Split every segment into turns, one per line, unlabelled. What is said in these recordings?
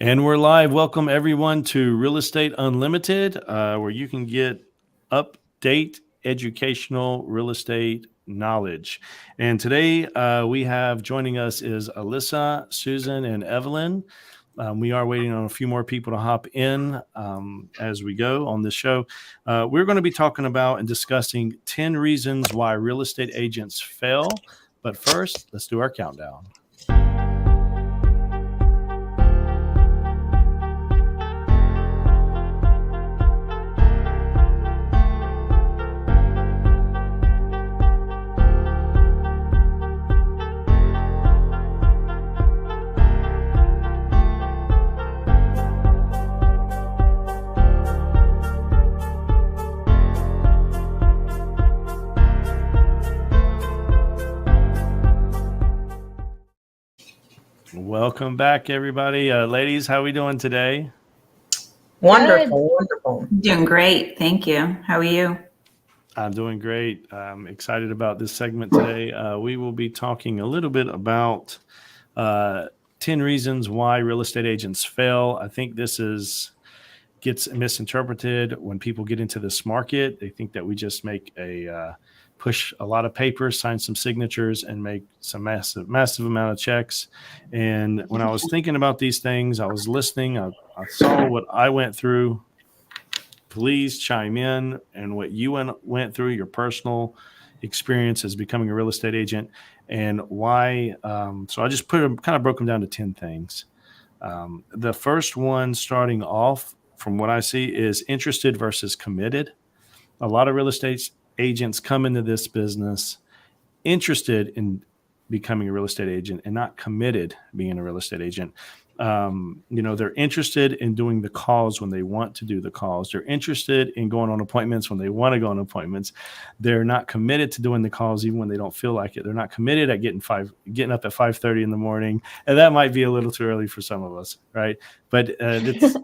And we're live. Welcome everyone to Real Estate Unlimited, where you can get up-date educational real estate knowledge. And today we have joining us is Alyssa, Susan, and Evelyn. We are waiting on a few more people to hop in as we go on this show. We're going to be talking about and discussing 10 reasons why real estate agents fail. But first, let's do our countdown. Welcome back, everybody. Ladies, how are we doing today?
Wonderful, wonderful.
Doing great. Thank you. How are you?
I'm doing great. I'm excited about this segment today. We will be talking a little bit about 10 reasons why real estate agents fail. I think this gets misinterpreted when people get into this market. They think that we just make push a lot of papers, sign some signatures, and make some massive amount of checks. And when I was thinking about these things, I was listening. I saw what I went through. Please chime in and what you went through, your personal experience as becoming a real estate agent, and why. So I just kind of broke them down to 10 things. The first one, starting off from what I see, is interested versus committed. A lot of real estate agents come into this business interested in becoming a real estate agent and not committed being a real estate agent. They're interested in doing the calls when they want to do the calls. They're interested in going on appointments when they want to go on appointments. They're not committed to doing the calls even when they don't feel like it. They're not committed at getting up at 5:30 in the morning, and that might be a little too early for some of us, right? But that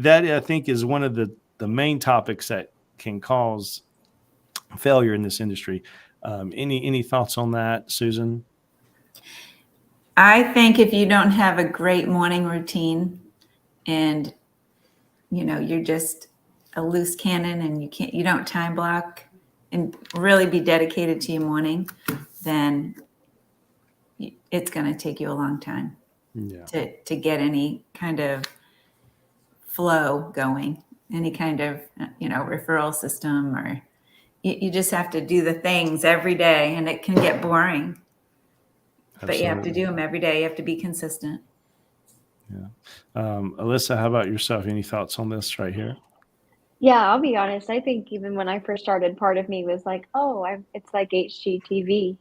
I think is one of the main topics that can cause failure in this industry. Any thoughts on that, Susan?
I think if you don't have a great morning routine and you're just a loose cannon and you don't time block and really be dedicated to your morning, then it's going to take you a long time to get any kind of flow going, any kind of referral system, or you just have to do the things every day, and it can get boring. Absolutely. But you have to do them every day. You have to be consistent.
Yeah. Alyssa, how about yourself? Any thoughts on this right here?
Yeah, I'll be honest. I think even when I first started, part of me was like, it's like HGTV,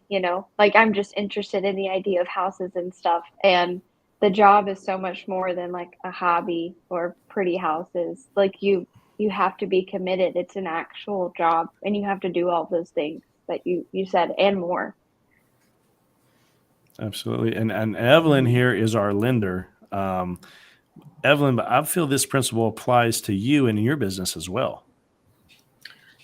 like I'm just interested in the idea of houses and stuff. And the job is so much more than like a hobby or pretty houses. Like you have to be committed. It's an actual job, and you have to do all those things that you said and more.
Absolutely. And Evelyn here is our lender. Evelyn, but I feel this principle applies to you and your business as well.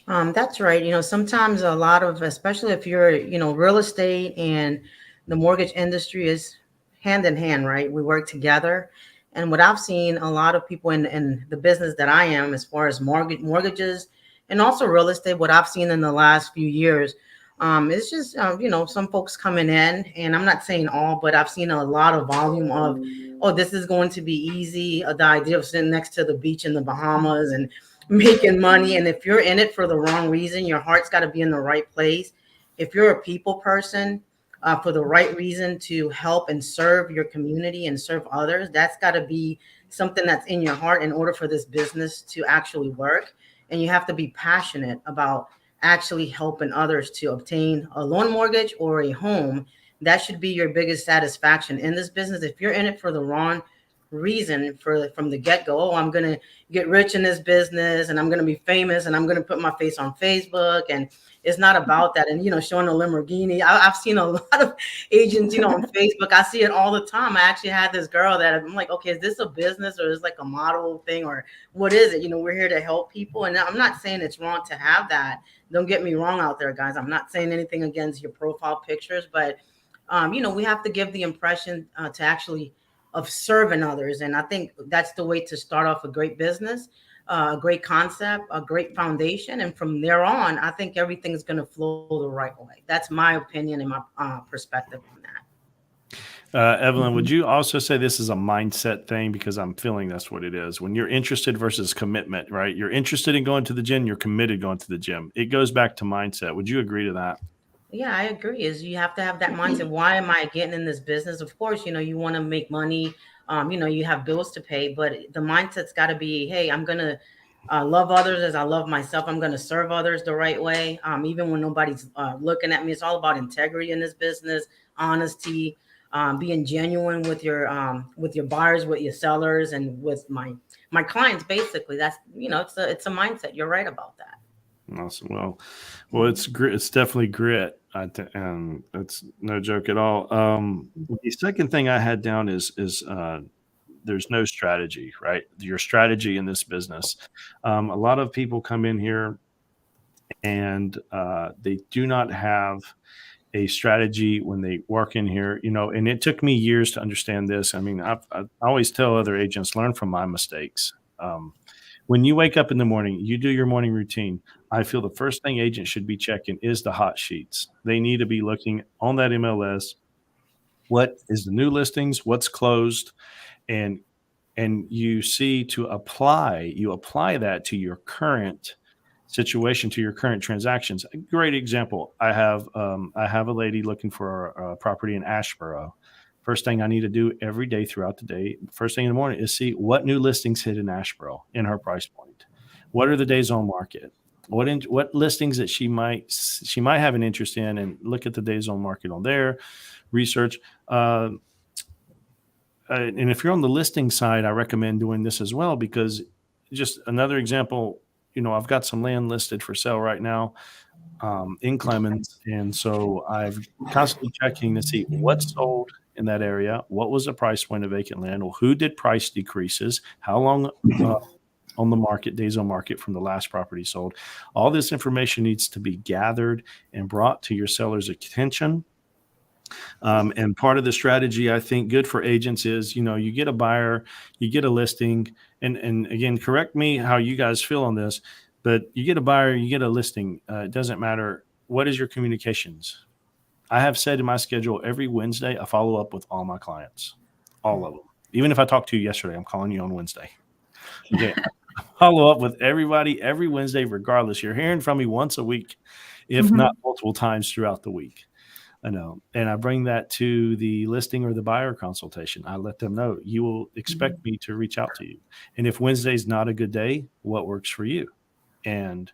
That's right. Sometimes a lot of, especially if you're, real estate and the mortgage industry is hand in hand, right? We work together. And what I've seen a lot of people in the business that I am, as far as mortgages and also real estate, what I've seen in the last few years, it's just, some folks coming in, and I'm not saying all, but I've seen a lot of volume of, this is going to be easy. The idea of sitting next to the beach in the Bahamas and making money. And if you're in it for the wrong reason, your heart's got to be in the right place. If you're a people person, for the right reason to help and serve your community and serve others, that's got to be something that's in your heart in order for this business to actually work. And you have to be passionate about actually helping others to obtain a loan mortgage or a home. That should be your biggest satisfaction in this business. If you're in it for the wrong reason from the get-go, I'm going to get rich in this business and I'm going to be famous and I'm going to put my face on Facebook, and it's not about that. And, showing a Lamborghini, I've seen a lot of agents, on Facebook. I see it all the time. I actually had this girl that I'm like, okay, is this a business or is it like a model thing or what is it? We're here to help people. And I'm not saying it's wrong to have that. Don't get me wrong out there, guys. I'm not saying anything against your profile pictures, but, we have to give the impression to actually of serving others. And I think that's the way to start off a great business, a great concept, a great foundation. And from there on, I think everything's going to flow the right way. That's my opinion and my perspective on that.
Evelyn, would you also say this is a mindset thing? Because I'm feeling that's what it is. When you're interested versus commitment, right? You're interested in going to the gym, you're committed going to the gym. It goes back to mindset. Would you agree to that?
Yeah, I agree. Is you have to have that mindset. Why am I getting in this business? Of course, you want to make money. You have bills to pay, but the mindset's got to be, hey, I'm gonna love others as I love myself. I'm gonna serve others the right way, even when nobody's looking at me. It's all about integrity in this business, honesty, being genuine with your buyers, with your sellers, and with my clients. Basically, that's it's a mindset. You're right about that.
Awesome. Well, it's grit. It's definitely grit. And it's no joke at all. The second thing I had down is there's no strategy, right? Your strategy in this business. A lot of people come in here and they do not have a strategy when they work in here, and it took me years to understand this. I mean, I always tell other agents, learn from my mistakes. When you wake up in the morning, you do your morning routine. I feel the first thing agents should be checking is the hot sheets. They need to be looking on that MLS. What is the new listings? What's closed? And you see you apply that to your current situation, to your current transactions. A great example. I have a lady looking for a property in Asheboro. First thing I need to do every day throughout the day, first thing in the morning, is see what new listings hit in Asheboro in her price point. What are the days on market? What listings that she might have an interest in, and look at the days on market on there. Research. And if you're on the listing side, I recommend doing this as well, because just another example, I've got some land listed for sale right now in Clemens. And so I've constantly checking to see what's sold in that area. What was the price point of vacant land? Well, who did price decreases? How long on the market, days on market from the last property sold? All this information needs to be gathered and brought to your seller's attention. And part of the strategy, I think, good for agents is, you get a buyer, you get a listing, and again, correct me how you guys feel on this, but you get a buyer, you get a listing. It doesn't matter. What is your communications? I have said in my schedule every Wednesday, I follow up with all my clients, all of them. Even if I talked to you yesterday, I'm calling you on Wednesday. Okay. Follow up with everybody every Wednesday, regardless. You're hearing from me once a week, if not multiple times throughout the week. I know. And I bring that to the listing or the buyer consultation. I let them know you will expect me to reach out to you. And if Wednesday's not a good day, what works for you? And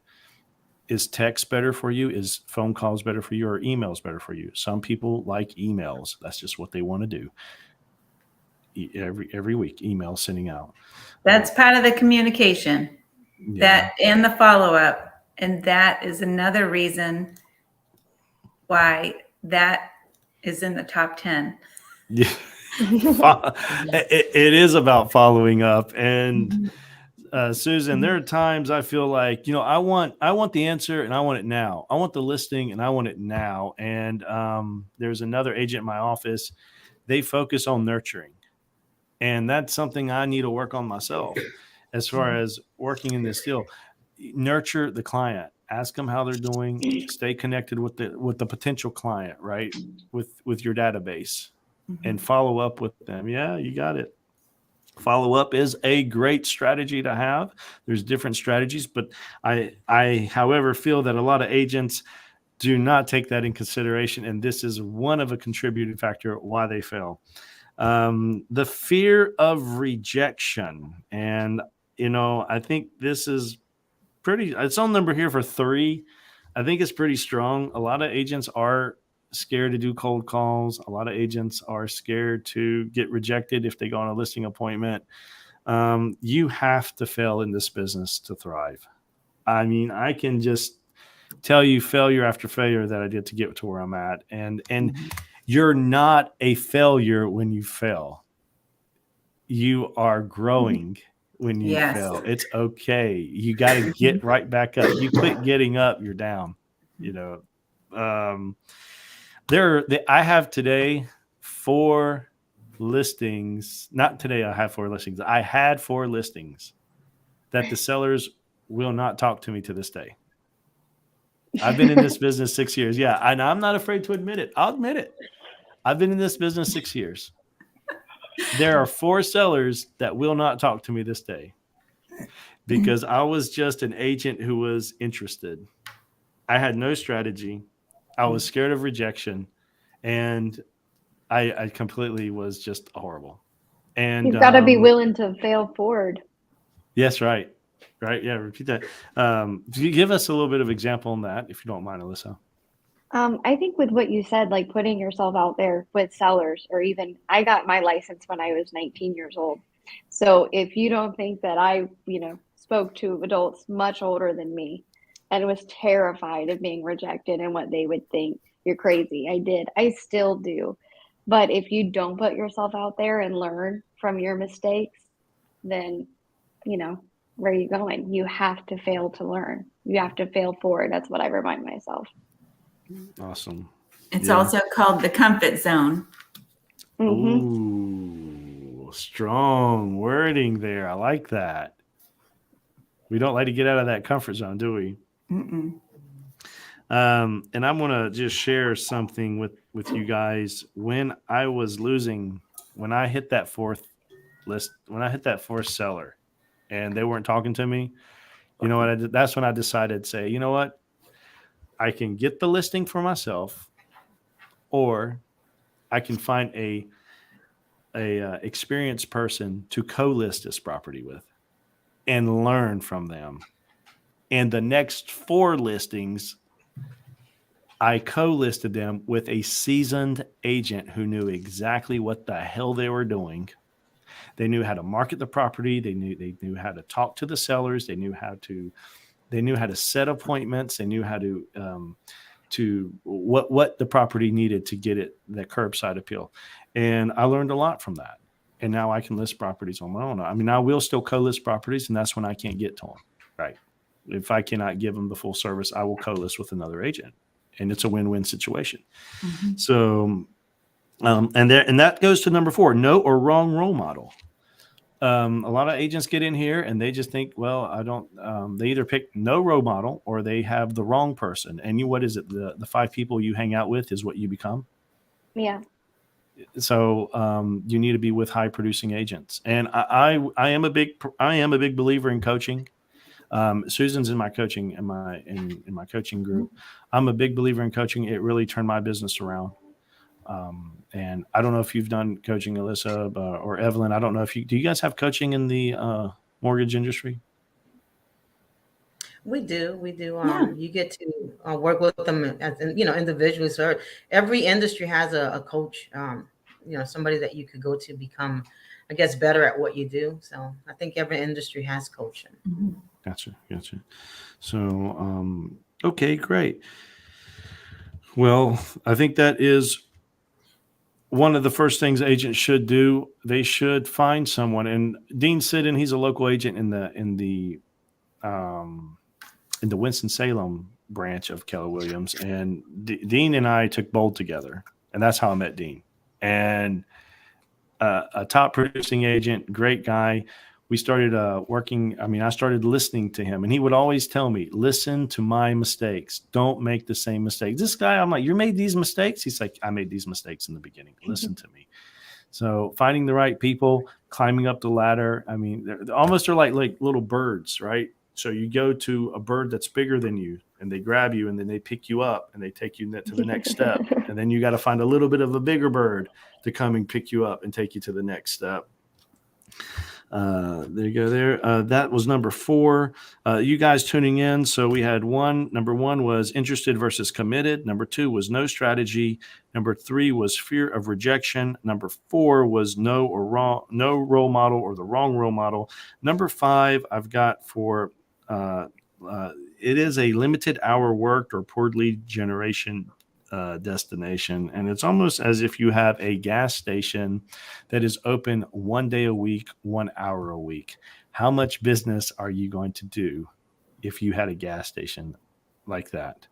is text better for you? Is phone calls better for you, or emails better for you? Some people like emails. That's just what they want to do. Every week, email sending out.
That's part of the communication,
Yeah.
that and the follow-up. And that is another reason why that is in the top 10.
Yeah. It is about following up. And Susan, there are times I feel like, I want the answer and I want it now. I want the listing and I want it now. And there's another agent in my office. They focus on nurturing. And that's something I need to work on myself as far as working in this deal. Nurture the client. Ask them how they're doing. Stay connected with the potential client, right? With your database, and follow up with them. Yeah, you got it. Follow up is a great strategy to have. There's different strategies, but I, however, feel that a lot of agents do not take that in consideration, and this is one of a contributing factor why they fail. The fear of rejection, and I think this is it's on number here for 3. I think it's pretty strong. A lot of agents are scared to do cold calls. A lot of agents are scared to get rejected if they go on a listing appointment. You have to fail in this business to thrive. I mean, I can just tell you failure after failure that I did to get to where I'm at. And you're not a failure when you fail. You are growing when you fail. It's okay. You got to get right back up. You quit getting up, you're down. I have today 4 listings. Not today. I have 4 listings. I had 4 listings that the sellers will not talk to me to this day. I've been in this business 6 years. Yeah. And I'm not afraid to admit it. I'll admit it. I've been in this business 6 years. There are 4 sellers that will not talk to me this day because I was just an agent who was interested. I had no strategy. I was scared of rejection, and I completely was just horrible. And
You've got to be willing to fail forward.
yes, right. Yeah, repeat that. Do you give us a little bit of example on that, if you don't mind, Alyssa?
I think with what you said, like putting yourself out there with sellers, or even I got my license when I was 19 years old. So if you don't think that I, spoke to adults much older than me and was terrified of being rejected and what they would think, you're crazy. I did. I still do. But if you don't put yourself out there and learn from your mistakes, then, where are you going? You have to fail to learn. You have to fail forward. That's what I remind myself.
Awesome.
It's
Yeah.
also called the comfort zone.
Ooh, strong wording there. I like that. We don't like to get out of that comfort zone, do we?
Mm-mm.
And I'm going to just share something with you guys. When I hit that 4th list, when I hit that 4th seller and they weren't talking to me, you know what I did? That's when I decided to say, you know what? I can get the listing for myself, or I can find a experienced person to co-list this property with and learn from them. And the next 4 listings, I co-listed them with a seasoned agent who knew exactly what the hell they were doing. They knew how to market the property. They knew how to talk to the sellers. They knew how to set appointments. They knew how to what the property needed to get it that curbside appeal. And I learned a lot from that. And now I can list properties on my own. I mean, I will still co-list properties, and that's when I can't get to them. Right. If I cannot give them the full service, I will co-list with another agent, and it's a win-win situation.
Mm-hmm.
So, and that goes to number 4, no or wrong role model. A lot of agents get in here and they just think, well, I don't, they either pick no role model or they have the wrong person. And what is it? The 5 people you hang out with is what you become.
Yeah.
So you need to be with high producing agents. And I am a big believer in coaching. Susan's in my coaching, in my coaching group. I'm a big believer in coaching. It really turned my business around. And I don't know if you've done coaching, Alyssa, or Evelyn. I don't know do you guys have coaching in the mortgage industry?
We do.
Yeah.
You get to work with them as individually. So every industry has a coach. Somebody that you could go to become, I guess, better at what you do. So I think every industry has coaching.
Mm-hmm.
Gotcha. So, okay, great. Well, I think that is one of the first things agents should do. They should find someone. And Dean Siddon, he's a local agent in the Winston-Salem branch of Keller Williams. And Dean and I took Bold together, and that's how I met Dean. And a top producing agent, great guy. We started working. I mean, I started listening to him, and he would always tell me, listen to my mistakes. Don't make the same mistakes. This guy, I'm like, you made these mistakes? He's like, I made these mistakes in the beginning. Listen to me. So finding the right people, climbing up the ladder. I mean, they're almost like little birds, right? So you go to a bird that's bigger than you, and they grab you, and then they pick you up, and they take you to the next step. And then you got to find a little bit of a bigger bird to come and pick you up and take you to the next step. There you go there. That was number 4. You guys tuning in. So we had number 1 was interested versus committed. Number 2 was no strategy. Number 3 was fear of rejection. Number 4 was no role model or the wrong role model. Number 5 I've got for, it is a limited hour worked or poor lead generation destination. And it's almost as if you have a gas station that is open 1 day a week, 1 hour a week. How much business are you going to do if you had a gas station like that?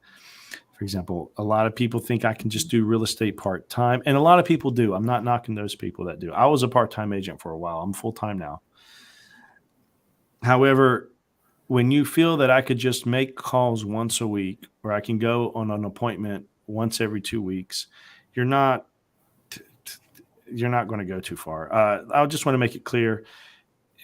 For example, a lot of people think I can just do real estate part-time, and a lot of people do. I'm not knocking those people that do. I was a part-time agent for a while. I'm full-time now. However, when you feel that I could just make calls once a week, or I can go on an appointment once every 2 weeks, you're not going to go too far. I just want to make it clear,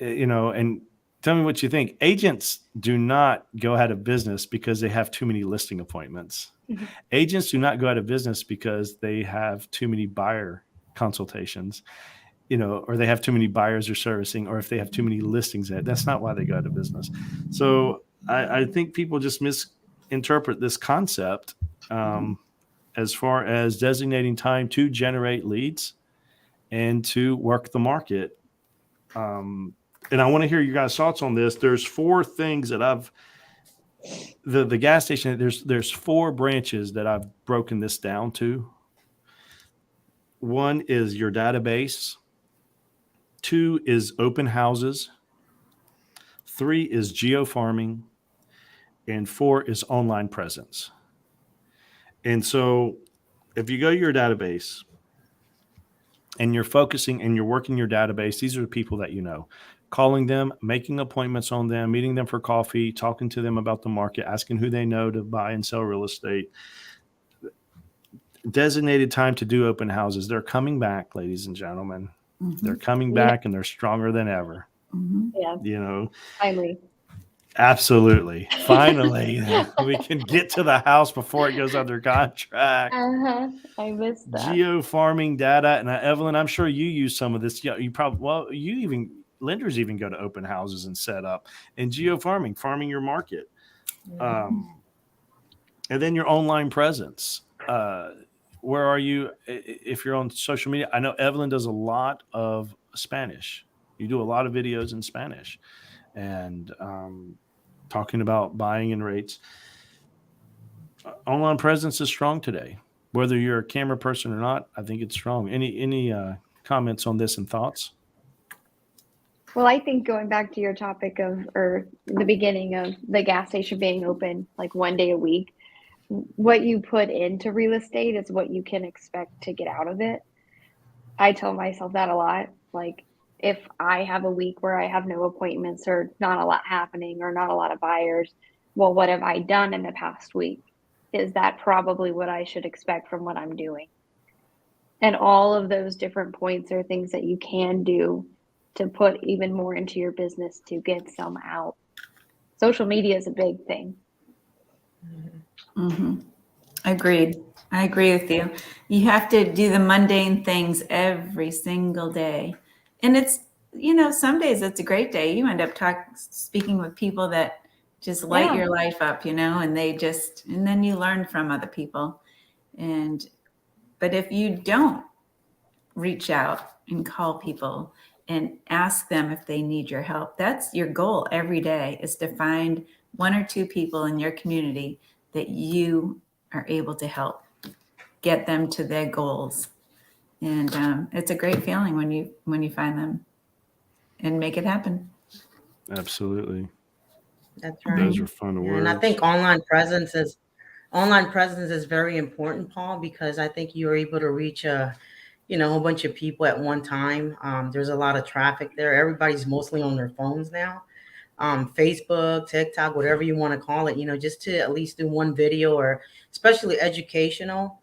and tell me what you think. Agents do not go out of business because they have too many listing appointments.
Mhm.
Agents do not go out of business because they have too many buyer consultations, or they have too many buyers they're servicing, or if they have too many listings. That's not why they go out of business. So I think people just misinterpret this concept as far as designating time to generate leads and to work the market. And I want to hear you guys' thoughts on this. There's 4 things that the gas station, there's 4 branches that I've broken this down to. 1 is your database. 2 is open houses. 3 is geofarming. And 4 is online presence. And so if you go to your database and you're focusing and you're working your database, these are the people that you know. Calling them, making appointments on them, meeting them for coffee, talking to them about the market, asking who they know to buy and sell real estate. Designated time to do open houses. They're coming back, ladies and gentlemen.
Mm-hmm.
They're coming back and they're stronger than ever.
Mm-hmm.
Yeah, finally.
Absolutely. Finally, we can get to the house before it goes under contract.
I missed that.
Geofarming data. And Evelyn, I'm sure you use some of this. Yeah, lenders even go to open houses and set up. And geofarming, farming your market. And then your online presence. Where are you if you're on social media? I know Evelyn does a lot of Spanish. You do a lot of videos in Spanish and talking about buying and rates. Online presence is strong today. Whether you're a camera person or not, I think it's strong. Any comments on this and thoughts?
Well, I think going back to your topic or the beginning of the gas station being open like 1 day a week, what you put into real estate is what you can expect to get out of it. I tell myself that a lot. Like, if I have a week where I have no appointments or not a lot happening or not a lot of buyers, well, what have I done in the past week? Is that probably what I should expect from what I'm doing? And all of those different points are things that you can do to put even more into your business to get some out. Social media is a big thing.
Mm-hmm. Agreed. I agree with you. You have to do the mundane things every single day. And it's, some days it's a great day. You end up speaking with people that just light your life up, and then you learn from other people. But if you don't reach out and call people and ask them if they need your help, that's your goal every day, is to find 1 or 2 people in your community that you are able to help get them to their goals. And it's a great feeling when you find them and make it happen.
Absolutely.
That's right.
Those are fun words.
And I think online presence is very important, Paul, because I think you're able to reach a whole bunch of people at one time. There's a lot of traffic there. Everybody's mostly on their phones now. Facebook, TikTok, whatever you want to call it, just to at least do one video, or especially educational,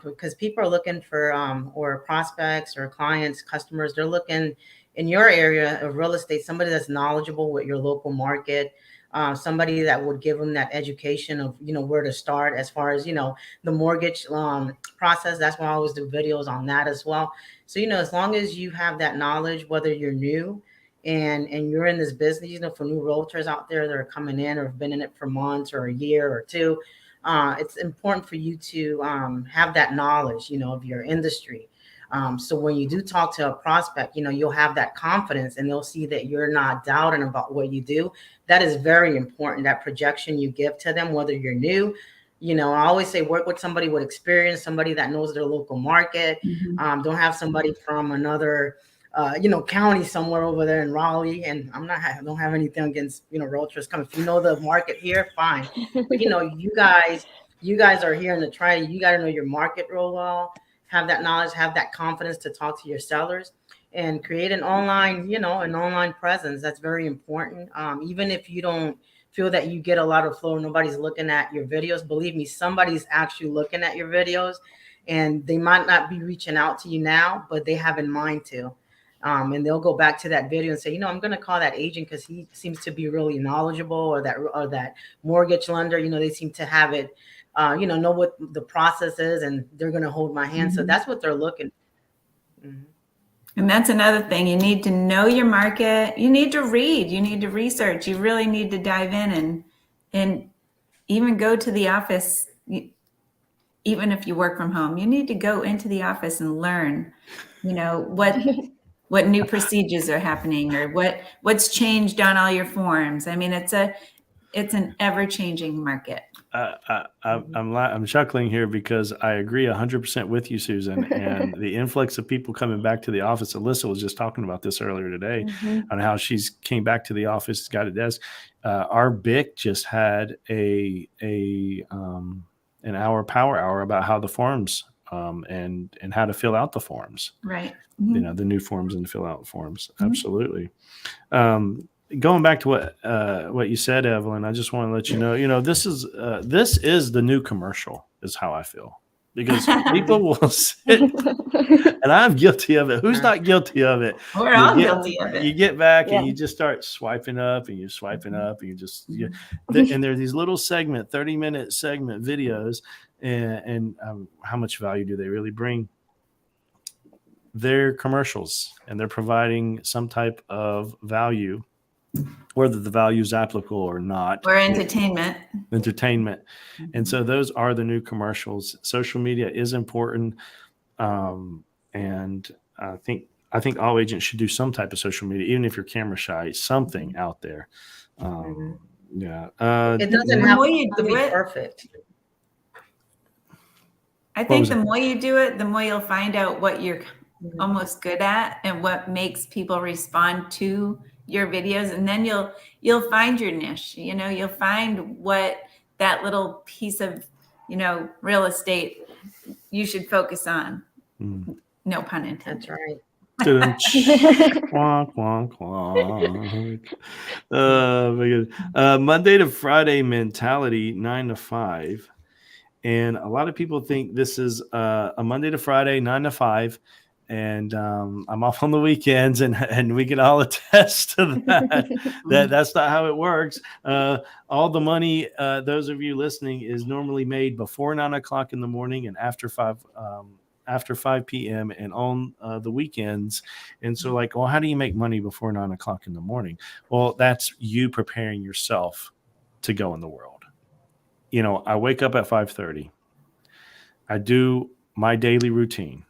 because people are looking for, or prospects or clients, customers, they're looking in your area of real estate, somebody that's knowledgeable with your local market, somebody that would give them that education of, where to start as far as, the mortgage process. That's why I always do videos on that as well. So, as long as you have that knowledge, whether you're new and you're in this business, for new realtors out there that are coming in or have been in it for months or a year or 2, it's important for you to have that knowledge, of your industry. So when you do talk to a prospect, you'll have that confidence and they'll see that you're not doubting about what you do. That is very important, that projection you give to them, whether you're new. I always say work with somebody with experience, somebody that knows their local market.
Mm-hmm.
Don't have somebody from another county somewhere over there in Raleigh. And I don't have anything against, realtors coming. If you know the market here, fine. But, you guys you guys are here in the tri. You got to know your market real well, have that knowledge, have that confidence to talk to your sellers, and create an online, an online presence. That's very important. Even if you don't feel that you get a lot of flow, nobody's looking at your videos. Believe me, somebody's actually looking at your videos, and they might not be reaching out to you now, but they have in mind to. And they'll go back to that video and say, I'm going to call that agent because he seems to be really knowledgeable, or that mortgage lender. They seem to have it, know what the process is, and they're going to hold my hand. So that's what they're looking for. Mm-hmm.
And that's another thing. You need to know your market. You need to read. You need to research. You really need to dive in and even go to the office. Even if you work from home, you need to go into the office and learn, what new procedures are happening, or what's changed on all your forms. I mean, it's an ever-changing market.
I'm chuckling here because I agree 100% with you, Susan. And the influx of people coming back to the office. Alyssa was just talking about this earlier today, on how she's came back to the office, got a desk. Our BIC just had an hour power hour about how the forms and how to fill out the forms.
Right.
The new forms and fill out forms. Absolutely. Going back to what you said, Evelyn, I just want to let you know, this is the new commercial, is how I feel, because people will sit, and I'm guilty of it. Who's not guilty of it?
We're all guilty of it.
You get back and you just start swiping up, and you're swiping up, and and there are these little 30-minute segment videos, and how much value do they really bring? They're commercials, and they're providing some type of value, whether the value is applicable or not.
Or entertainment.
And so those are the new commercials. Social media is important. And I think all agents should do some type of social media, even if you're camera shy, something out there. Yeah.
It doesn't have to be perfect.
I think the more you do it, the more you'll find out what you're almost good at and what makes people respond to your videos, and then you'll find your niche. You'll find what that little piece of real estate you should focus on. No pun intended.
That's right.
Quonk, quonk, quonk. Monday to Friday mentality, 9 to 5. And a lot of people think this is a Monday to Friday, 9 to 5. And I'm off on the weekends, and we can all attest to that. That's not how it works. All the money, those of you listening, is normally made before 9 o'clock in the morning and after 5 p.m. and on the weekends. And so, well, how do you make money before 9 o'clock in the morning? Well, that's you preparing yourself to go in the world. I wake up at 5:30. I do my daily routine.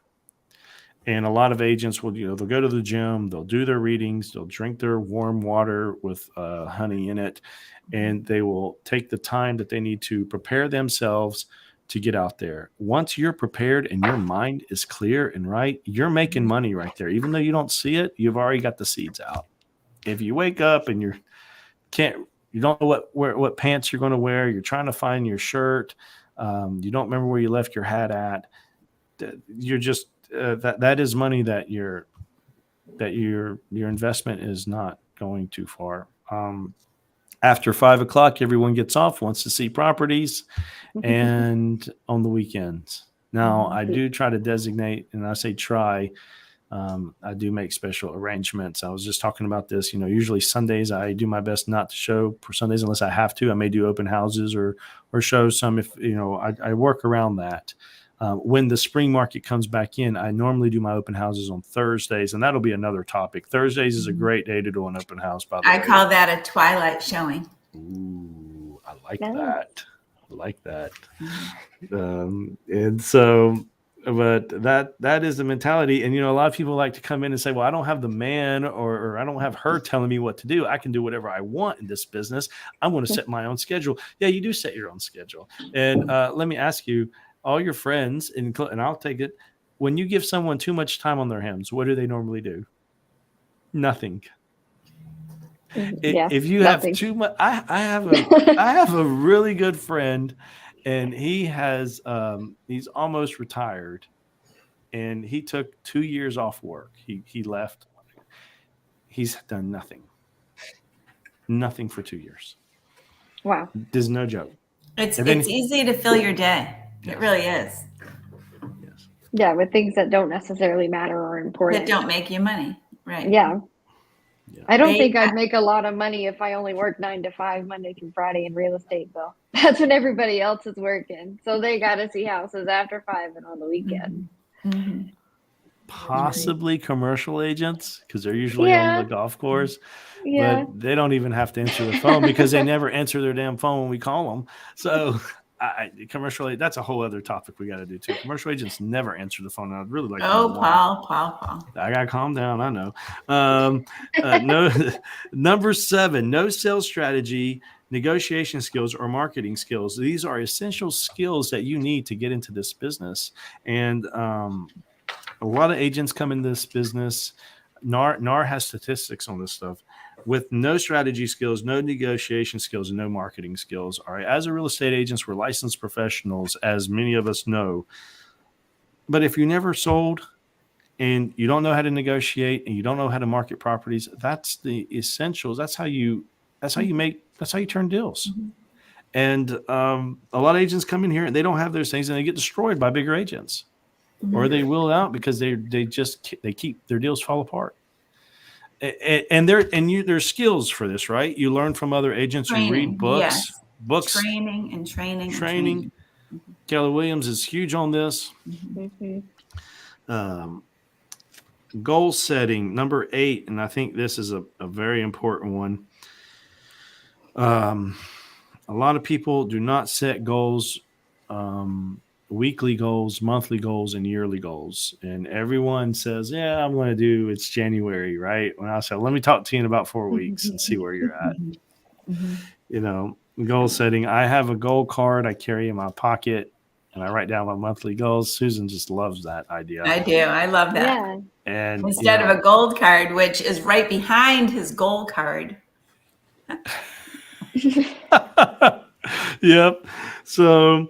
And a lot of agents will, they'll go to the gym, they'll do their readings, they'll drink their warm water with honey in it, and they will take the time that they need to prepare themselves to get out there. Once you're prepared and your mind is clear and right, you're making money right there. Even though you don't see it, you've already got the seeds out. If you wake up and you don't know what pants you're going to wear, you're trying to find your shirt, you don't remember where you left your hat at, you're just that is money that your investment is not going too far. After 5 o'clock, everyone gets off, wants to see properties, and on the weekends. Now, I do try to designate, and I say try. I do make special arrangements. I was just talking about this. Usually Sundays I do my best not to show for Sundays unless I have to. I may do open houses or show some if I work around that. When the spring market comes back in, I normally do my open houses on Thursdays, and that'll be another topic. Thursdays is a great day to do an open house, by the way.
I call that a twilight showing.
Ooh, I like that. I like that. And so, but that is the mentality. And, a lot of people like to come in and say, well, I don't have the man or I don't have her telling me what to do. I can do whatever I want in this business. I'm going to set my own schedule. Yeah, you do set your own schedule. And let me ask you, all your friends, and I'll take it, when you give someone too much time on their hands, what do they normally do? Nothing. If you have too much, I have a really good friend, And he has he's almost retired, and he took 2 years off work. He left. He's done nothing for 2 years.
Wow.
There's no joke.
It's
And then-
easy to fill your day.
Yes.
It really is.
Yes.
Yeah, with things that don't necessarily matter or
That
important.
don't make you money. Right.
Yeah.
Yeah.
I don't
They-
think I'd make a lot of money if I only worked 9 to 5 Monday through Friday in real estate, though. That's when everybody else is working. So they got to see houses after 5 and on the weekend.
Mm-hmm.
Possibly commercial agents, because they're usually
Yeah.
on the golf course.
Yeah.
But they don't even have to answer the phone because they never answer their damn phone when we call them. So commercial, that's a whole other topic we got to do too. Commercial agents never answer the phone. I'd really like to know why.
Paul.
I got to calm down. I know. No, number 7, no sales strategy, negotiation skills, or marketing skills. These are essential skills that you need to get into this business. And a lot of agents come in this business. NAR has statistics on this stuff. With no strategy skills, no negotiation skills, and no marketing skills. All right. As a real estate agents, we're licensed professionals, as many of us know. But if you never sold and you don't know how to negotiate and you don't know how to market properties, that's the essentials. That's how you turn deals.
Mm-hmm.
And a lot of agents come in here and they don't have those things and they get destroyed by bigger agents.
Mm-hmm.
Or they will out because they keep their deals fall apart. And there's skills for this, right? You learn from other agents.
Training,
you read books.
yes.
Books.
Training.
Kelly Williams is huge on this.
Mm-hmm.
Goal setting, number 8, and I think this is a very important one. A lot of people do not set goals. Weekly goals, monthly goals, and yearly goals. And everyone says, yeah, I'm going to do, it's January, right? When I said, let me talk to you in about 4 weeks and see where you're at.
Mm-hmm.
You know, goal setting. I have a goal card I carry in my pocket and I write down my monthly goals. Susan just loves that idea.
I do. I love that.
Yeah.
And
Instead of a gold card, which is right behind his goal card.
Yep. So,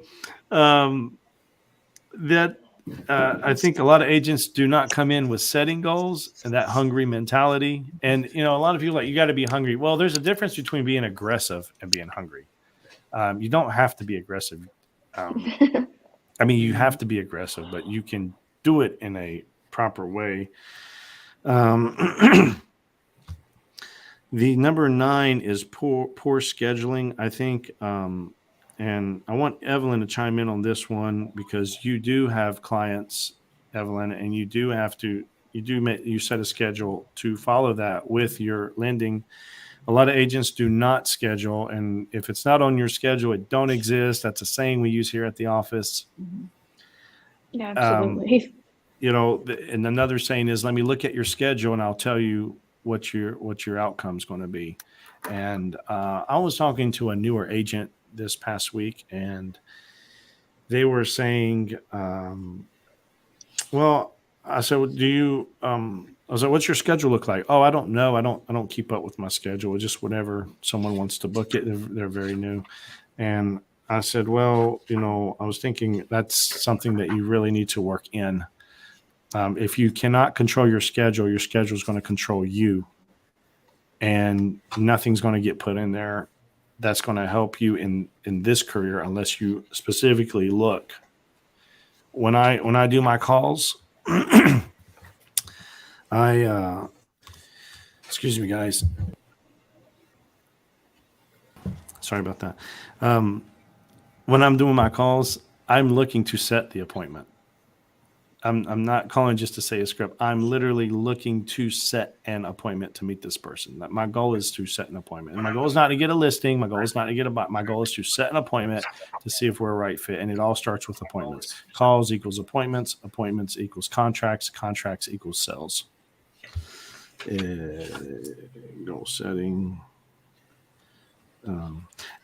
I think a lot of agents do not come in with setting goals and that hungry mentality. And, a lot of people are like, you got to be hungry. Well, there's a difference between being aggressive and being hungry. You don't have to be aggressive. You have to be aggressive, but you can do it in a proper way. The number 9 is poor scheduling, I think. And I want Evelyn to chime in on this one because you do have clients, Evelyn, and you set a schedule to follow that with your lending. A lot of agents do not schedule, and if it's not on your schedule, it don't exist. That's a saying we use here at the office.
Yeah, absolutely.
And another saying is, let me look at your schedule and I'll tell you what your outcome is going to be. And I was talking to a newer agent this past week, and they were saying, well, I said, what's your schedule look like? Oh, I don't know. I don't keep up with my schedule. Just whenever someone wants to book it, they're very new. And I said, well, I was thinking that's something that you really need to work in. If you cannot control your schedule is going to control you, and nothing's going to get put in there that's going to help you in this career unless you specifically look. When I do my calls, excuse me, guys. Sorry about that. When I'm doing my calls, I'm looking to set the appointment. I'm not calling just to say a script. I'm literally looking to set an appointment to meet this person. My goal is to set an appointment. And my goal is not to get a listing. My goal is not to get a buy. My goal is to set an appointment to see if we're a right fit. And it all starts with appointments. Calls equals appointments. Appointments equals contracts. Contracts equals sales. Goal setting.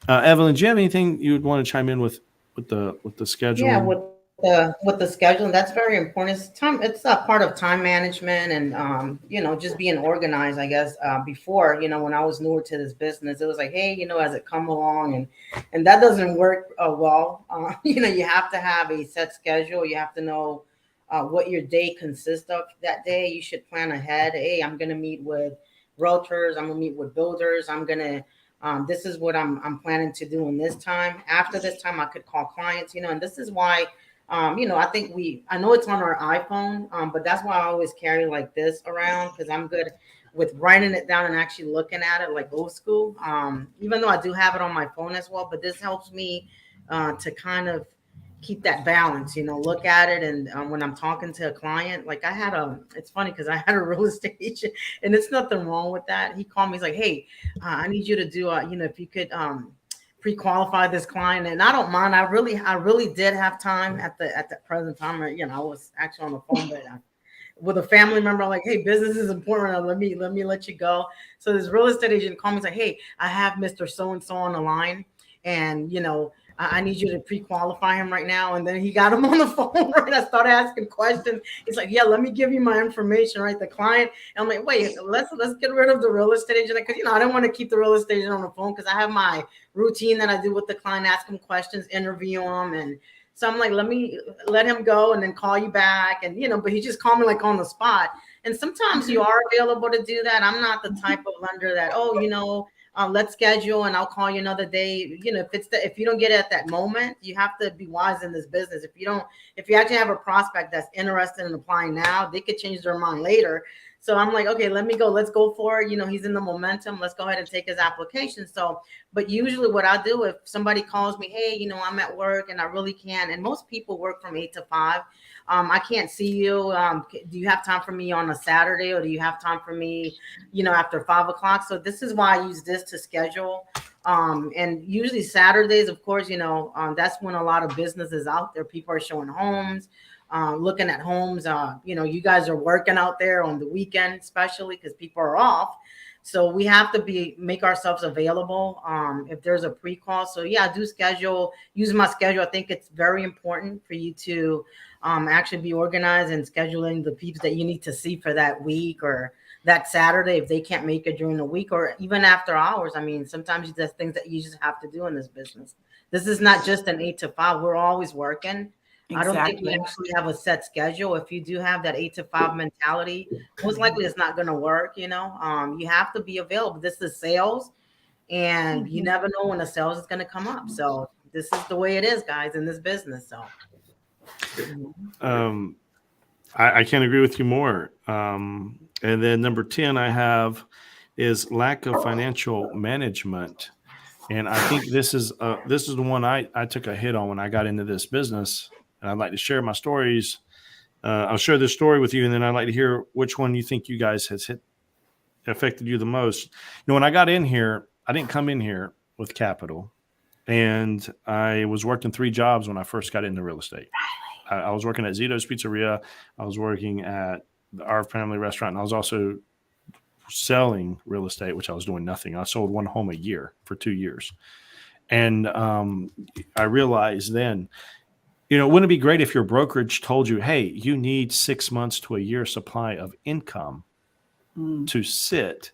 Evelyn, do you have anything you would want to chime in with the schedule?
Yeah, with with the scheduling, that's very important. It's time. It's a part of time management and just being organized. I guess before, when I was newer to this business, it was like, hey, as it come along, and that doesn't work well. You have to have a set schedule. You have to know what your day consists of that day. You should plan ahead. Hey, I'm gonna meet with realtors. I'm gonna meet with builders. I'm gonna this is what I'm planning to do in this time. After this time, I could call clients. And this is why. I know it's on our iPhone, but that's why I always carry like this around because I'm good with writing it down and actually looking at it like old school. Even though I do have it on my phone as well, but this helps me to kind of keep that balance, look at it. And when I'm talking to a client, like it's funny because I had a real estate agent and it's nothing wrong with that. He called me, he's like, hey, I need you to do, if you could, pre-qualify this client, and I don't mind. I really did have time at the present time. I was actually on the phone, but with a family member, I'm like, hey, business is important. Let me let you go. So this real estate agent called me and said, hey, I have Mr. So and so on the line, and I need you to pre-qualify him right now. And then he got him on the phone, right? I started asking questions. He's like, yeah, let me give you my information, right? The client. And I'm like, wait, let's get rid of the real estate agent because I don't want to keep the real estate agent on the phone because I have my routine that I do with the client, ask him questions, interview him, and so I'm like, let him go and then call you back. And but he just called me like on the spot. And sometimes you are available to do that. I'm not the type of lender that, let's schedule and I'll call you another day. If you don't get it at that moment, you have to be wise in this business. If you actually have a prospect that's interested in applying now, they could change their mind later. So I'm like, okay, let's go for it. He's in the momentum. Let's go ahead and take his application. So, but usually what I do if somebody calls me, hey, I'm at work and I really can't. And most people work from 8 to 5. I can't see you. Do you have time for me on a Saturday or do you have time for me, after 5 o'clock? So this is why I use this to schedule. And usually Saturdays, of course, that's when a lot of business is out there. People are showing homes. Looking at homes, you guys are working out there on the weekend, especially because people are off. So we have to make ourselves available if there's a pre-call. So yeah, I do use my schedule. I think it's very important for you to actually be organized and scheduling the people that you need to see for that week or that Saturday if they can't make it during the week or even after hours. I mean, sometimes there's things that you just have to do in this business. This is not just an 8 to 5. We're always working. I don't think we actually have a set schedule. If you do have that 8 to 5 mentality, most likely it's not going to work. You have to be available. This is sales, and you never know when the sales is going to come up. So this is the way it is, guys, in this business. So,
I can't agree with you more. And then number 10 I have is lack of financial management. And I think this is the one I took a hit on when I got into this business. And I'd like to share my stories. I'll share this story with you, and then I'd like to hear which one you think you guys has affected you the most. When I got in here, I didn't come in here with capital. And I was working 3 jobs when I first got into real estate. I was working at Zito's Pizzeria. I was working at our family restaurant. And I was also selling real estate, which I was doing nothing. I sold 1 home a year for 2 years. And I realized then, wouldn't it be great if your brokerage told you, hey, you need 6 months to a year supply of income to sit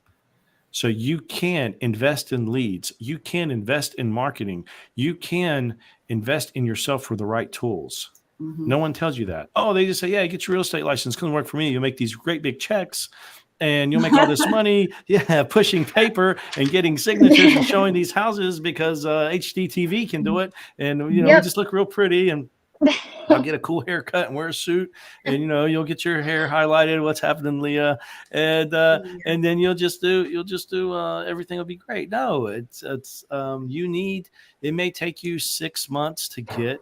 so you can invest in leads. You can invest in marketing. You can invest in yourself for the right tools. No one tells you that. Oh, they just say, yeah, get your real estate license. Come work for me. You'll make these great big checks and you'll make all this money. Yeah, pushing paper and getting signatures and showing these houses because HDTV can do it. And, we just look real pretty and I'll get a cool haircut and wear a suit and, you'll get your hair highlighted. What's happening, Leah? And then you'll just do everything will be great. No, it may take you 6 months to get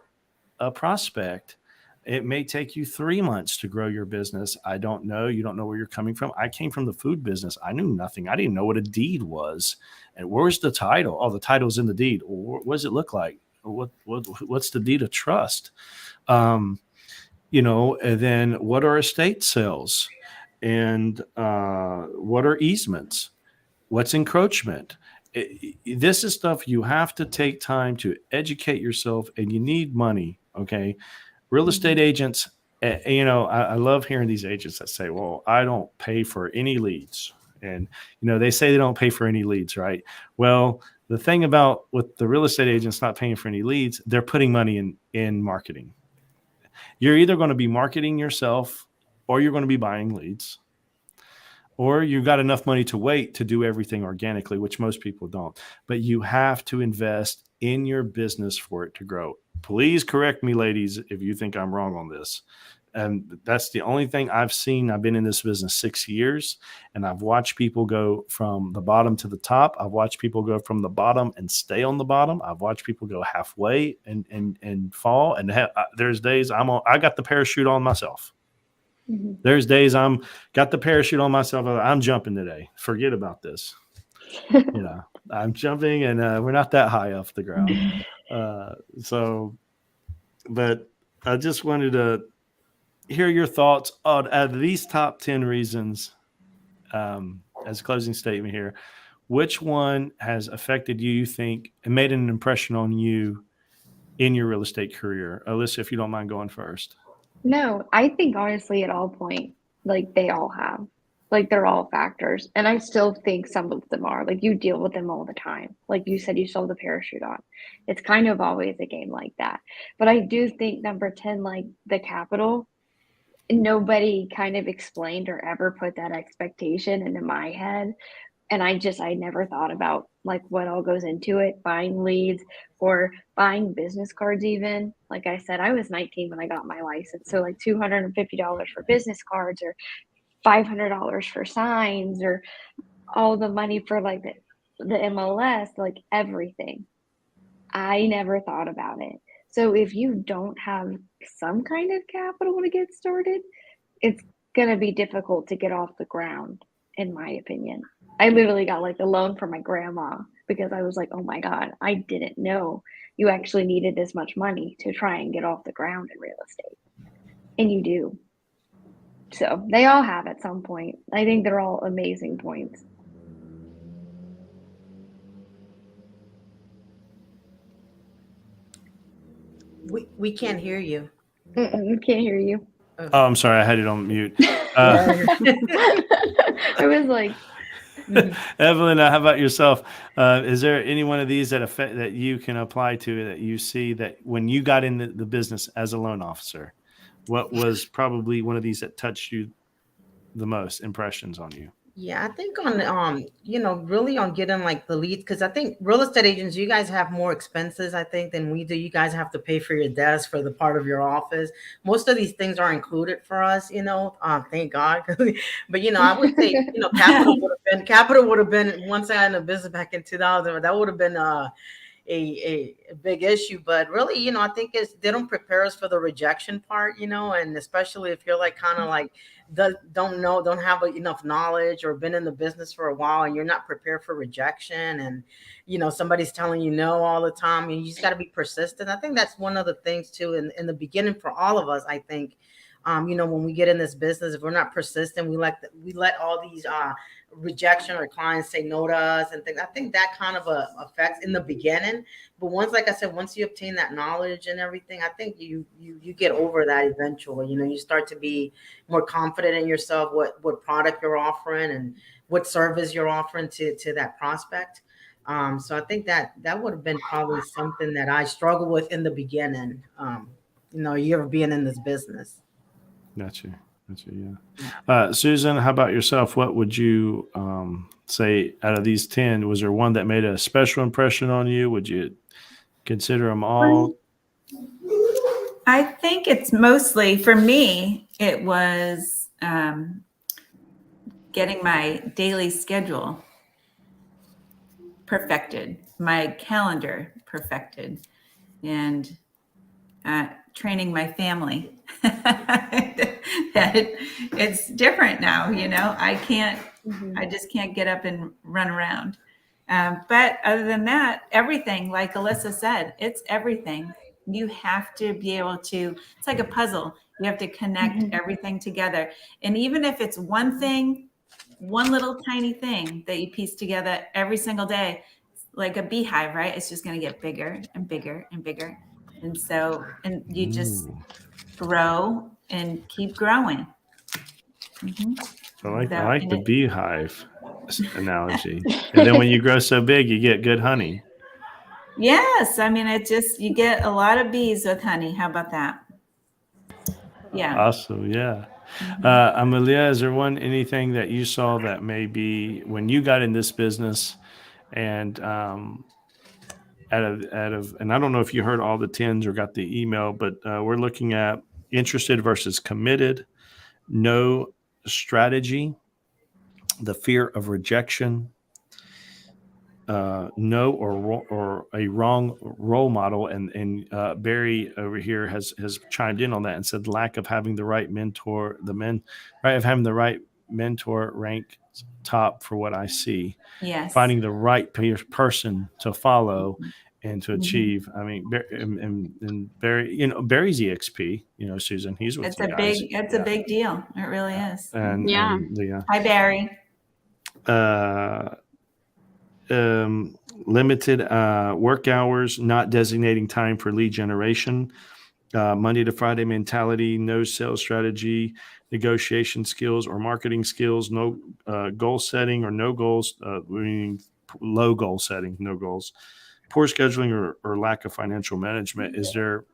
a prospect. It may take you 3 months to grow your business. I don't know. You don't know where you're coming from. I came from the food business. I knew nothing. I didn't know what a deed was. And where's the title? Oh, the title's in the deed. What does it look like? What's the deed of trust? And then what are estate sales? And what are easements? What's encroachment? This is stuff you have to take time to educate yourself, and you need money. Okay. real estate agents, I love hearing these agents that say, well, I don't pay for any leads. And, they say they don't pay for any leads, right? Well, the thing about with the real estate agents not paying for any leads, they're putting money in marketing. You're either going to be marketing yourself or you're going to be buying leads, or you've got enough money to wait to do everything organically, which most people don't. But you have to invest in your business for it to grow. Please correct me, ladies, if you think I'm wrong on this. And that's the only thing I've seen. I've been in this business 6 years, and I've watched people go from the bottom to the top. I've watched people go from the bottom and stay on the bottom. I've watched people go halfway and fall. And there's days I got the parachute on myself.
Mm-hmm.
There's days got the parachute on myself. I'm jumping today. Forget about this. I'm jumping, and we're not that high off the ground. But I just wanted to hear your thoughts on out of these top 10 reasons, as a closing statement here. Which one has affected you think, and made an impression on you in your real estate career? Alyssa, if you don't mind going first.
No, I think honestly at all point, like they all have, like they're all factors. And I still think some of them are, like you deal with them all the time. Like you said, you still have the parachute on. It's kind of always a game like that. But I do think number 10, like the capital, nobody kind of explained or ever put that expectation into my head. And I never thought about like what all goes into it, buying leads or buying business cards even. Like I said, I was 19 when I got my license. So like $250 for business cards or $500 for signs or all the money for like the MLS, like everything. I never thought about it. So if you don't have some kind of capital to get started, it's going to be difficult to get off the ground, in my opinion. I literally got like a loan from my grandma because I was like, oh my God, I didn't know you actually needed this much money to try and get off the ground in real estate. And you do. So they all have at some point. I think they're all amazing points.
We can't hear you.
Can't hear you.
Oh, I'm sorry. I had it on mute.
I was like,
Evelyn, how about yourself? Is there any one of these that you can apply to that you see that when you got into the business as a loan officer, what was probably one of these that touched you the most, impressions on you?
Yeah, I think on really on getting like the leads, because I think real estate agents, you guys have more expenses, I think, than we do. You guys have to pay for your desk, for the part of your office. Most of these things are included for us, thank God. But I would say, capital would have been once I got in the business back in 2000, that would have been a big issue. But really, I think they don't prepare us for the rejection part, and especially if you're like kind of like don't have enough knowledge or been in the business for a while and you're not prepared for rejection, and somebody's telling you no all the time, and you just got to be persistent. I think that's one of the things too in the beginning for all of us. I think when we get in this business, if we're not persistent, we let all these rejection or clients say no to us and things. I think that kind of affects in the beginning. But once, like I said, once you obtain that knowledge and everything, I think you get over that eventually. You start to be more confident in yourself, what product you're offering and what service you're offering to that prospect. So I think that would have been probably something that I struggled with in the beginning, a year of being in this business.
Gotcha. Yeah. Susan, how about yourself? What would you say out of these 10? Was there one that made a special impression on you? Would you consider them all?
I think it's mostly, for me, it was getting my daily schedule perfected, my calendar perfected, and training my family. That it's different now, I just can't get up and run around. But other than that, everything, like Alyssa said, it's everything. You have to be able to, it's like a puzzle. You have to connect everything together. And even if it's one thing, one little tiny thing that you piece together every single day, like a beehive, right? It's just going to get bigger and bigger and bigger. And so, and you just, grow and keep growing. Mhm.
I like
And
the beehive analogy. And then when you grow so big, you get good honey.
Yes, I mean, you get a lot of bees with honey. How about that? Yeah.
Awesome. Yeah. Amelia, is there anything that you saw that maybe when you got in this business and and I don't know if you heard all the 10s or got the email, but we're looking at interested versus committed, no strategy, the fear of rejection, no or a wrong role model, and Barry over here has chimed in on that and said lack of having the right mentor, right of having the right mentor rank top for what I see,
Yes.
finding the right person to follow and to achieve. I mean, and Barry, Barry's EXP, Susan, he's with you guys.
It's a big deal. It really is.
And Leah.
Hi, Barry.
Limited work hours, not designating time for lead generation, Monday to Friday mentality, no sales strategy, negotiation skills or marketing skills, no goal setting or no goals, meaning low goal setting, no goals, poor scheduling or lack of financial management. Is there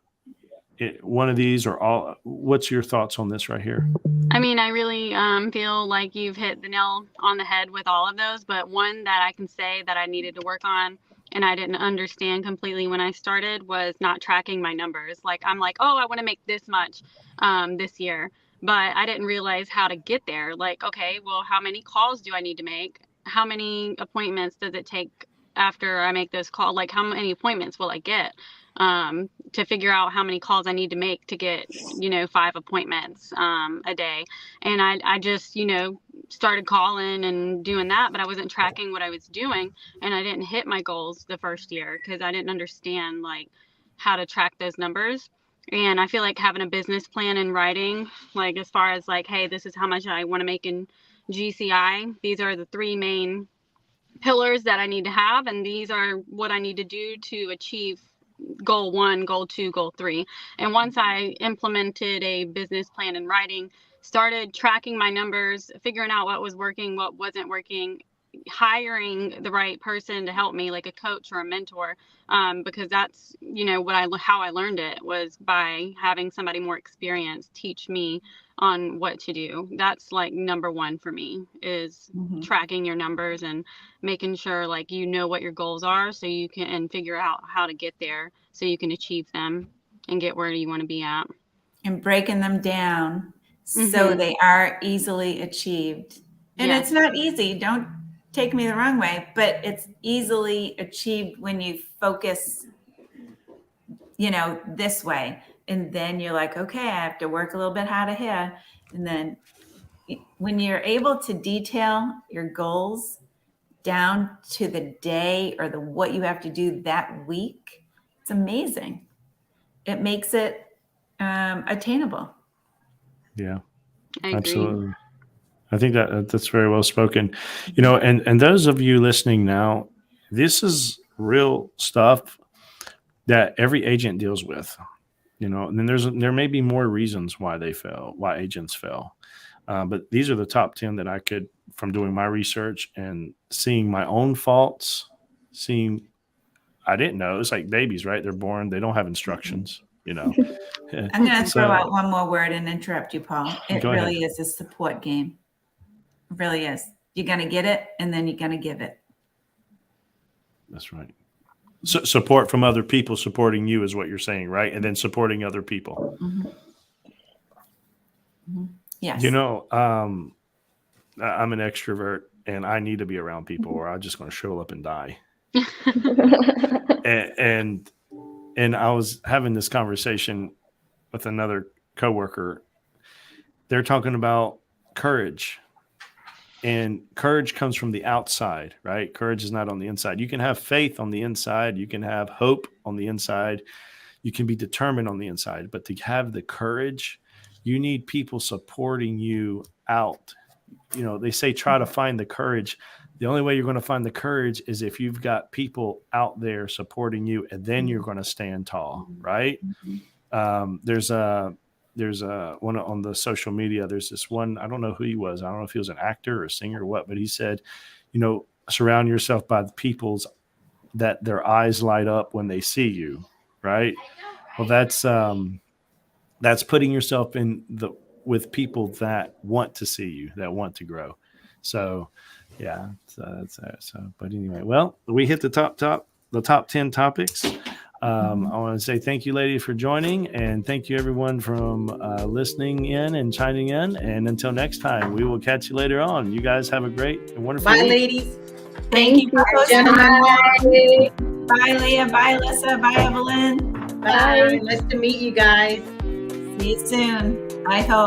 one of these or all? What's your thoughts on this right here?
I mean, I really feel like you've hit the nail on the head with all of those, but one that I can say that I needed to work on and I didn't understand completely when I started was not tracking my numbers. Like, I'm like, oh, I want to make this much this year, but I didn't realize how to get there. Like, okay, well, how many calls do I need to make? How many appointments does it take after I make those calls? Like, how many appointments will I get? To figure out how many calls I need to make to get, 5 appointments a day. And I just, started calling and doing that, but I wasn't tracking what I was doing. And I didn't hit my goals the first year because I didn't understand like how to track those numbers. And I feel like having a business plan in writing, like as far as like, hey, this is how much I want to make in GCI. These are the 3 main pillars that I need to have. And these are what I need to do to achieve goal 1, goal 2, goal 3. And once I implemented a business plan in writing, started tracking my numbers, figuring out what was working, what wasn't working, hiring the right person to help me, like a coach or a mentor, because that's how I learned it was by having somebody more experienced teach me on what to do. That's like number 1 for me is tracking your numbers and making sure like what your goals are so you can figure out how to get there so you can achieve them and get where you want to be at.
And breaking them down so they are easily achieved. And It's not easy. Don't take me the wrong way, but it's easily achieved when you focus, this way. And then you're like, okay, I have to work a little bit harder here. And then when you're able to detail your goals down to the day or what you have to do that week, it's amazing. It makes it attainable.
Yeah,
I agree.
absolutely. I think that's very well spoken. And those of you listening now, this is real stuff that every agent deals with. And then there may be more reasons why agents fail. But these are the top 10 that I could, from doing my research and seeing my own faults, I didn't know. It's like babies, right? They're born, they don't have instructions,
I'm going to throw out one more word and interrupt you, Paul. It really is a support game. It really is. You're going to get it, and then you're going to give it.
That's right. So support from other people supporting you is what you're saying, right? And then supporting other people.
Yes.
I'm an extrovert and I need to be around people or I'm just going to show up and die. and I was having this conversation with another coworker. They're talking about courage. And courage comes from the outside, right? Courage is not on the inside. You can have faith on the inside. You can have hope on the inside. You can be determined on the inside. But to have the courage, you need people supporting you out. They say try to find the courage. The only way you're going to find the courage is if you've got people out there supporting you, and then you're going to stand tall, right? There's there's one on the social media. There's this one, I don't know who he was. I don't know if he was an actor or a singer or what, but he said, surround yourself by the people's that their eyes light up when they see you. Right. Well, that's putting yourself with people that want to see you, that want to grow. So yeah, but anyway, well, we hit the top 10 topics. I want to say thank you, lady, for joining, and thank you everyone from listening in and chiming in. And until next time, we will catch you later on. You guys have a great and wonderful
Bye,
week.
ladies.
Thank you,
Gentlemen.
Bye, Leah. Bye, Alyssa. Bye, Evelyn.
Bye. Nice to meet you guys.
See you soon. I hope.